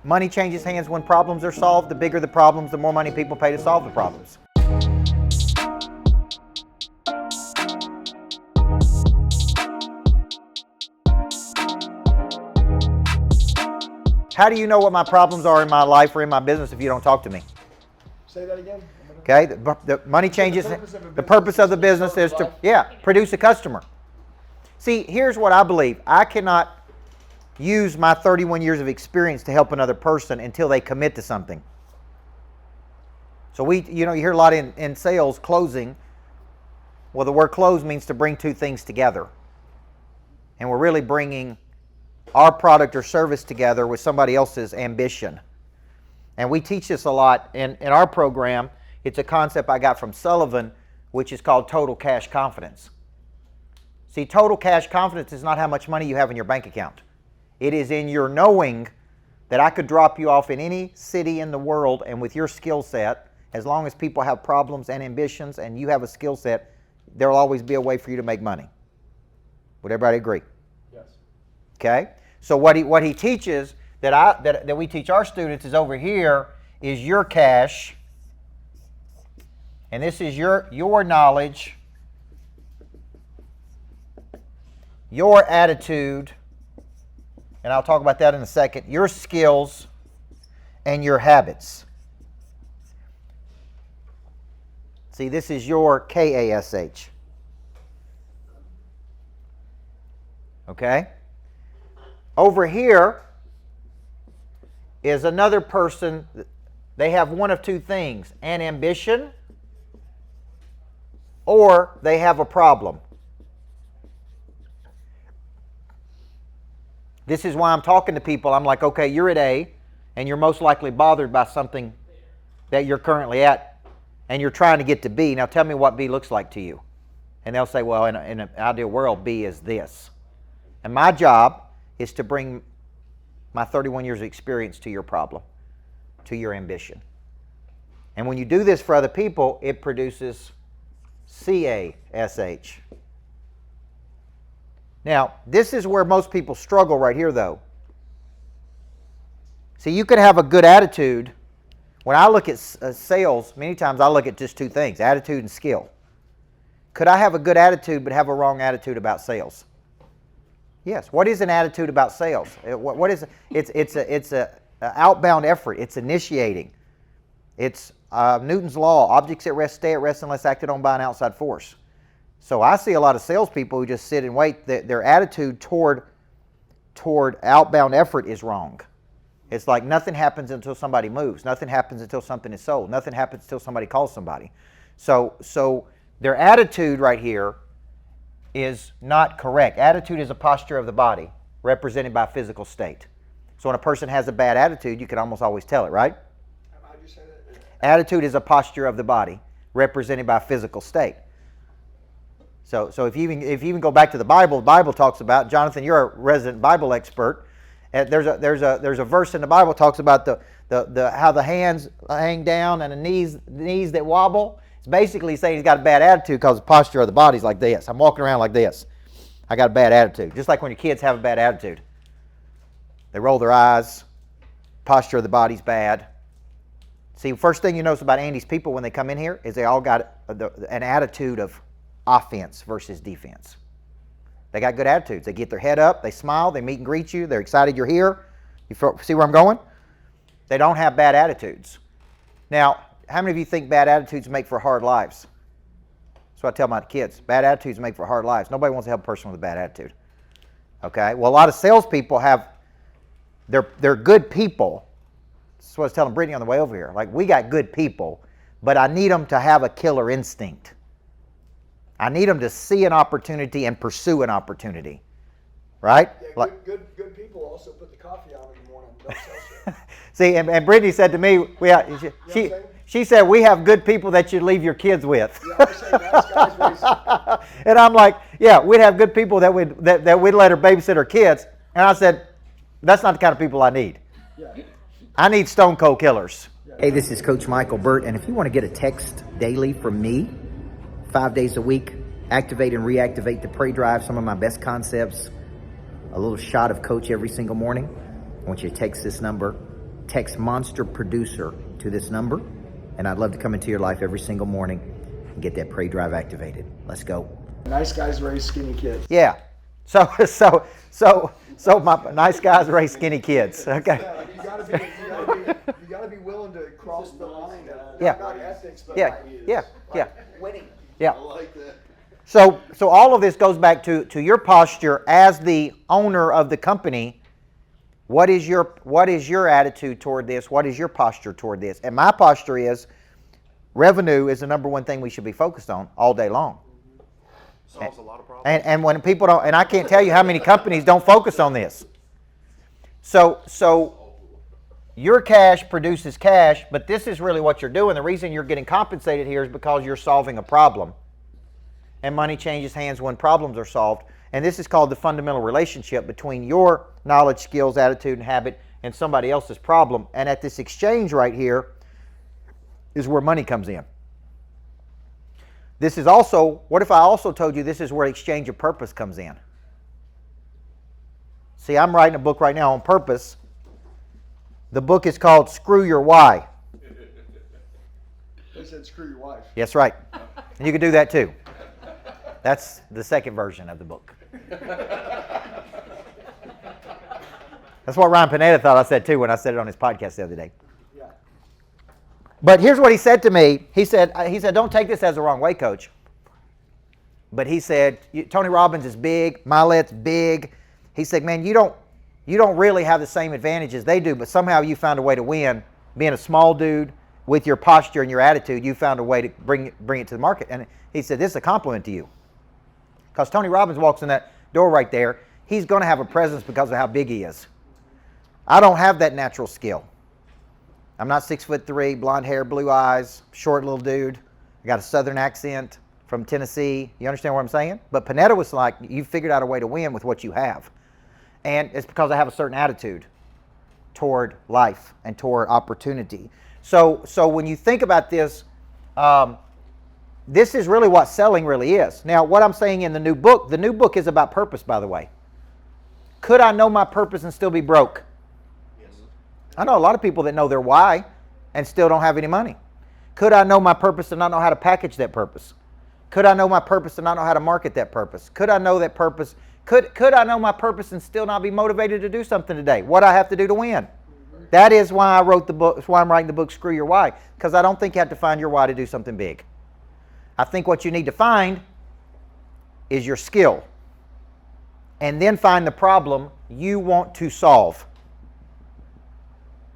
money changes hands when problems are solved. The bigger the problems, the more money people pay to solve the problems. How do you know what my problems are in my life or in my business if you don't talk to me? Say that again. Okay, the money changes. The purpose of the business is to, produce a customer. See, here's what I believe. I cannot use my 31 years of experience to help another person until they commit to something. So you hear a lot in sales, closing. Well, the word close means to bring two things together. And we're really bringing our product or service together with somebody else's ambition. And we teach this a lot in our program. It's a concept I got from Sullivan, which is called total cash confidence. See, total cash confidence is not how much money you have in your bank account. It is in your knowing that I could drop you off in any city in the world, and with your skill set, as long as people have problems and ambitions and you have a skill set, there will always be a way for you to make money. Would everybody agree? Yes. Okay? So what he teaches that we teach our students is over here is your cash, and this is your knowledge, your attitude, and I'll talk about that in a second, your skills, and your habits. See, this is your KASH. Okay? Over here is another person. They have one of two things, an ambition or they have a problem. This is why I'm talking to people. I'm like, okay, you're at A, and you're most likely bothered by something that you're currently at, and you're trying to get to B. Now tell me what B looks like to you. And they'll say, well, in an ideal world, B is this. And my job is to bring my 31 years of experience to your problem, to your ambition. And when you do this for other people, it produces CASH. Now, this is where most people struggle right here, though. See, you could have a good attitude. When I look at sales, many times I look at just two things, attitude and skill. Could I have a good attitude but have a wrong attitude about sales? Yes. What is an attitude about sales? What is it? It's a outbound effort. It's initiating. It's Newton's law. Objects at rest stay at rest unless acted on by an outside force. So I see a lot of salespeople who just sit and wait. Their attitude toward outbound effort is wrong. It's like nothing happens until somebody moves. Nothing happens until something is sold. Nothing happens until somebody calls somebody. So their attitude right here is not correct. Attitude is a posture of the body represented by physical state. So when a person has a bad attitude, you can almost always tell it, right? How'd you say that? Attitude is a posture of the body represented by physical state. So if you even go back to the Bible talks about, Jonathan, you're a resident Bible expert. There's a verse in the Bible talks about the how the hands hang down and the knees that wobble. It's basically saying he's got a bad attitude because the posture of the body's like this. I'm walking around like this. I got a bad attitude. Just like when your kids have a bad attitude. They roll their eyes. Posture of the body's bad. See, first thing you notice about Andy's people when they come in here is they all got an attitude of offense versus defense. They got good attitudes. They get their head up. They smile. They meet and greet you. They're excited you're here. You see where I'm going? They don't have bad attitudes. Now, how many of you think bad attitudes make for hard lives? That's what I tell my kids. Bad attitudes make for hard lives. Nobody wants to help a person with a bad attitude. Okay? Well, a lot of salespeople they're good people. That's what I was telling Brittany on the way over here. Like, we got good people, but I need them to have a killer instinct. I need them to see an opportunity and pursue an opportunity. Right? Yeah, good people also put the coffee on in the morning. Don't sell shit. See, and Brittany said to me, she said, we have good people that you leave your kids with. Yeah, I say nice guys raise. And I'm like, yeah, we'd have good people that we'd let her babysit her kids. And I said, that's not the kind of people I need. Yeah. I need stone cold killers. Yeah. Hey, this is Coach Micheal Burt, and if you want to get a text daily from me, 5 days a week, activate and reactivate the Pray Drive, some of my best concepts, a little shot of Coach every single morning, I want you to text this number, text Monster Producer to this number, and I'd love to come into your life every single morning and get that prey drive activated. Let's go. Nice guys raise skinny kids. Yeah. So my nice guys raise skinny kids. Okay. Yeah, like you gotta be willing to cross the line. Yeah. Not ethics, but Yeah. like, Yeah. Yeah. winning. Yeah. I like that. So all of this goes back to your posture as the owner of the company. What is your attitude toward this? What is your posture toward this? And my posture is revenue is the number one thing we should be focused on all day long. Solves a lot of problems. And when people don't, and I can't tell you how many companies don't focus on this. So your cash produces cash, but this is really what you're doing. The reason you're getting compensated here is because you're solving a problem. And money changes hands when problems are solved. And this is called the fundamental relationship between your knowledge, skills, attitude, and habit and somebody else's problem. And at this exchange right here is where money comes in. This is also, what if I also told you this is where exchange of purpose comes in? See, I'm writing a book right now on purpose. The book is called Screw Your Why. They said screw your wife. Yes, right. And you can do that too. That's the second version of the book. That's what Ryan Pineda thought I said too when I said it on his podcast the other day. Yeah. But here's what he said to me. He said, don't take this as the wrong way, Coach. But he said, Tony Robbins is big, Milet's big. He said, man, you don't really have the same advantages they do, but somehow you found a way to win. Being a small dude with your posture and your attitude, you found a way to bring it to the market. And he said, this is a compliment to you. Because Tony Robbins walks in that door right there, he's going to have a presence because of how big he is. I don't have that natural skill. I'm not 6'3", blonde hair, blue eyes, short little dude. I got a southern accent from Tennessee. You understand what I'm saying? But Pineda was like, you figured out a way to win with what you have. And it's because I have a certain attitude toward life and toward opportunity. So when you think about this, this is really what selling really is. Now, what I'm saying in the new book is about purpose, by the way. Could I know my purpose and still be broke? Yes. I know a lot of people that know their why and still don't have any money. Could I know my purpose and not know how to package that purpose? Could I know my purpose and not know how to market that purpose? Could I know that purpose? Could I know my purpose and still not be motivated to do something today? What I have to do to win? That is why I wrote the book. That's why I'm writing the book, Screw Your Why. Because I don't think you have to find your why to do something big. I think what you need to find is your skill. And then find the problem you want to solve.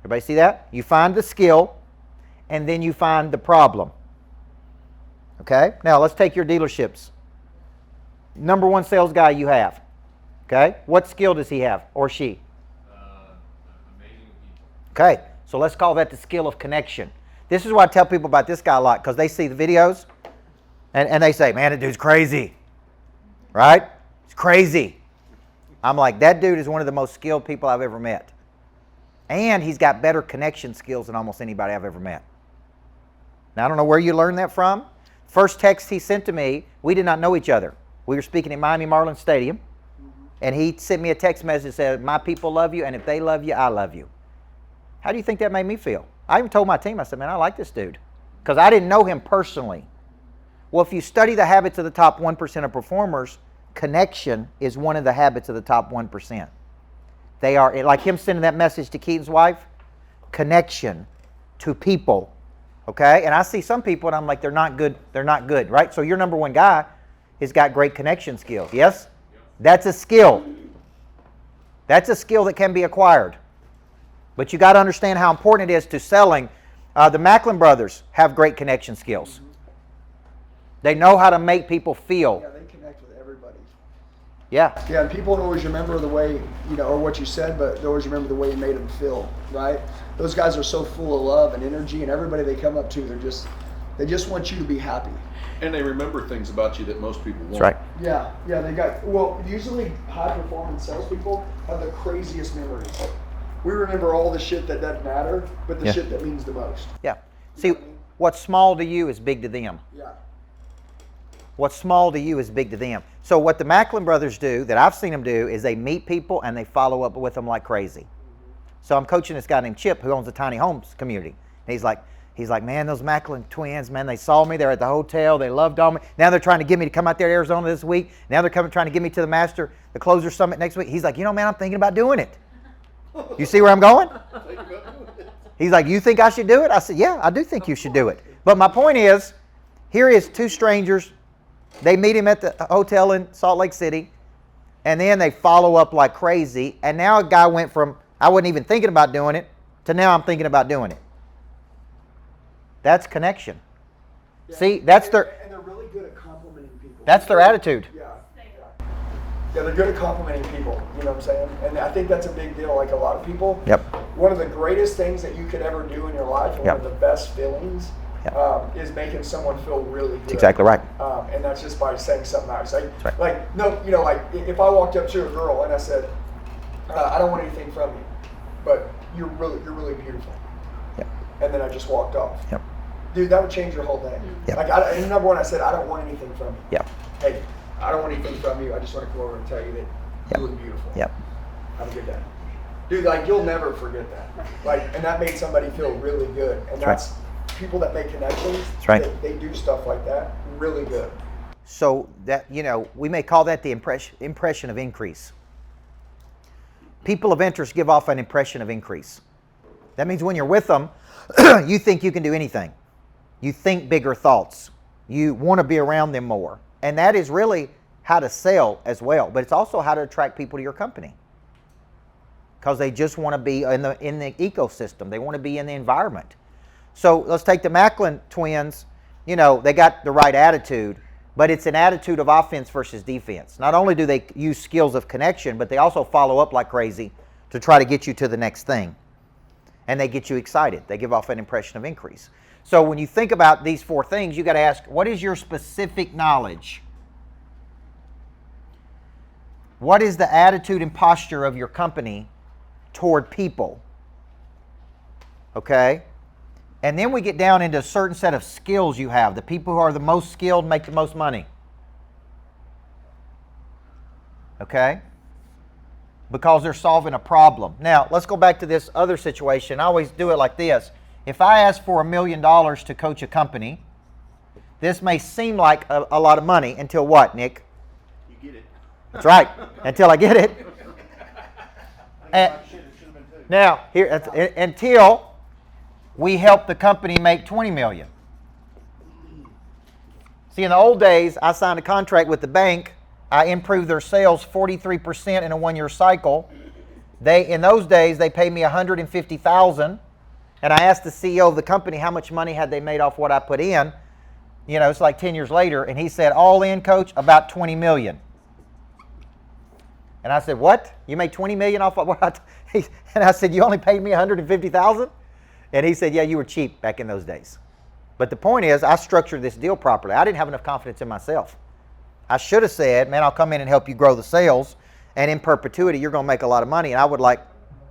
Everybody see that? You find the skill, and then you find the problem. Okay? Now, let's take your dealerships. Number one sales guy you have. Okay? What skill does he have, or she? Amazing people. Okay, so let's call that the skill of connection. This is what I tell people about this guy a lot, because they see the videos, and they say, man, that dude's crazy. Right? It's crazy. I'm like, that dude is one of the most skilled people I've ever met. And he's got better connection skills than almost anybody I've ever met. Now, I don't know where you learned that from. First text he sent to me, we did not know each other. We were speaking at Miami Marlins Stadium, and he sent me a text message that said, my people love you, and if they love you, I love you. How do you think that made me feel? I even told my team, I said, man, I like this dude. Because I didn't know him personally. Well, if you study the habits of the top 1% of performers, connection is one of the habits of the top 1%. They are, like him sending that message to Keaton's wife, connection to people, okay? And I see some people and I'm like, they're not good, right? So your number one guy has got great connection skills, yes? That's a skill. That's a skill that can be acquired. But you got to understand how important it is to selling. The Macklin brothers have great connection skills. They know how to make people feel. Yeah, they connect with everybody. Yeah. Yeah, and people don't always remember the way, or what you said, but they always remember the way you made them feel, right? Those guys are so full of love and energy, and everybody they come up to, they just want you to be happy. And they remember things about you that most people won't. That's right. Yeah, usually high performance salespeople have the craziest memories. We remember all the shit that doesn't matter, but the shit that means the most. Yeah. See, what's small to you is big to them. Yeah. What's small to you is big to them. So what the Macklin brothers do, that I've seen them do, is they meet people and they follow up with them like crazy. So I'm coaching this guy named Chip who owns a tiny homes community. And he's like, man, those Macklin twins, man, they saw me. They're at the hotel. They loved on me. Now they're trying to get me to come out there to Arizona this week. Now they're trying to get me to the Closer Summit next week. He's like, man, I'm thinking about doing it. You see where I'm going? He's like, you think I should do it? I said, yeah, I do think you should do it. But my point is, here is two strangers. They meet him at the hotel in Salt Lake City, and then they follow up like crazy. And now a guy went from, I wasn't even thinking about doing it, to now I'm thinking about doing it. That's connection. Yeah. See, that's and they're really good at complimenting people. That's their attitude. Yeah, they're good at complimenting people, you know what I'm saying? And I think that's a big deal. Like a lot of people, Yep. One of the greatest things that you could ever do in your life, and Yep. one of the best feelings, Yep. is making someone feel really good. That's exactly right. And that's just by saying something nice. That's right. Like, no, you know, like if I walked up to a girl and I said, I don't want anything from you, but you're really beautiful. Yep. And then I just walked off. Yep. Dude, that would change your whole day. Yep. Like, and number one, I said, I don't want anything from you. Yep. Hey, I don't want anything from you. I just want to come over and tell you that Yep. you look beautiful. Yep. Have a good day. Dude, like, you'll never forget that. Like, and that made somebody feel really good. And that's people that make connections. That's right. They do stuff like that really good. So that, we may call that the impression of increase. People of interest give off an impression of increase. That means when you're with them, you think you can do anything. You think bigger thoughts. You want to be around them more. And that is really how to sell as well. But it's also how to attract people to your company. Because they just want to be in the ecosystem. They want to be in the environment. So let's take the Macklin twins. They got the right attitude, but it's an attitude of offense versus defense. Not only do they use skills of connection, but they also follow up like crazy to try to get you to the next thing. And they get you excited. They give off an impression of increase. So when you think about these four things, you got to ask, what is your specific knowledge? What is the attitude and posture of your company toward people? Okay? And then we get down into a certain set of skills you have. The people who are the most skilled make the most money. Okay? Because they're solving a problem. Now, let's go back to this other situation. I always do it like this. If I ask for $1 million to coach a company, this may seem like a lot of money until what, Nick? You get it. That's right. Until I get it. Now, here until we help the company make $20 million. See, in the old days, I signed a contract with the bank. I improved their sales 43% in a one-year cycle. In those days, they paid me $150,000, and I asked the CEO of the company how much money had they made off what I put in. It's like 10 years later, and he said, all in, coach, about $20 million. And I said, what? You made $20 million off of what? And I said, you only paid me $150,000? And he said, yeah, you were cheap back in those days. But the point is, I structured this deal properly. I didn't have enough confidence in myself. I should have said, man, I'll come in and help you grow the sales, and in perpetuity, you're going to make a lot of money, and I would like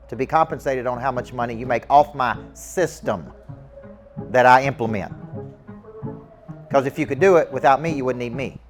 to be compensated on how much money you make off my system that I implement. Because if you could do it without me, you wouldn't need me.